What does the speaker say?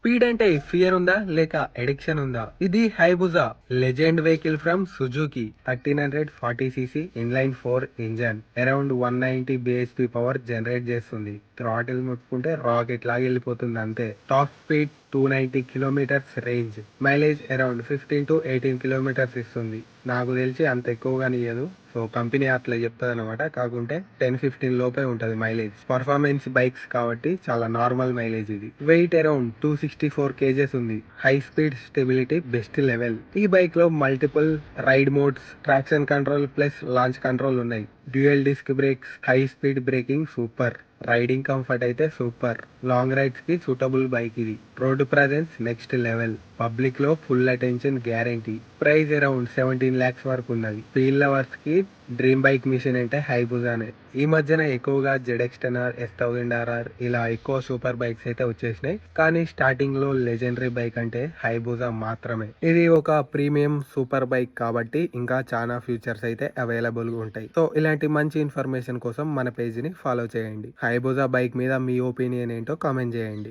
Speed అంటే fear ఉందా లేక ఎడిక్షన్ ఉందా? ఇది Hayabusa legend vehicle from Suzuki 1340 cc inline 4 engine around 190 bhp power generate చేస్తుంది. థ్రాటిల్ ముట్టుకుంటే రాకెట్ లాగా వెళ్ళిపోతుంది అంతే. Top speed 290 kilometres range. Mileage around 15 to 18 kilometres ఇస్తుంది. నాకు తెలిసి అంత ఎక్కువగా ఇయ్యదు. సో కంపెనీ అట్లా చెప్తుంది అనమాట. కాకుంటే 10-15 లోపే ఉంటది మైలేజ్. పర్ఫార్మెన్స్ బైక్స్ కాబట్టి చాలా నార్మల్ మైలేజ్ ఇది. వెయిట్ అరౌండ్ 264 kgs ఉంది. High speed stability best level. ఈ బైక్ లో multiple ride modes, traction control plus launch control ఉన్నాయి. Dual disc brakes, high speed braking super. Riding comfort అయితే super. Long rides కి suitable bike ఇది. Road presence next level. Public లో full attention guarantee. Price around 17 lakhs వరకు ఉన్నది. Feel lovers కి dream bike mission అంటే హైబుజానే. ఈ మధ్యన ఎక్కువగా ZX-10R, S1000RR ఇలా ఎక్కువ సూపర్ బైక్స్ అయితే వచ్చేసినాయి. కానీ స్టార్టింగ్ లో లెజెండరీ బైక్ అంటే హైబుజా మాత్రమే. ఇది ఒక ప్రీమియం సూపర్ బైక్ కాబట్టి ఇంకా చాలా ఫ్యూచర్స్ అయితే అవైలబుల్ గా ఉంటాయి. సో ఇలాంటి మంచి ఇన్ఫర్మేషన్ కోసం మన పేజ్ ని ఫాలో చేయండి. హైబుజా బైక్ మీద మీ ఒపీనియన్ ఏంటో కామెంట్ చేయండి.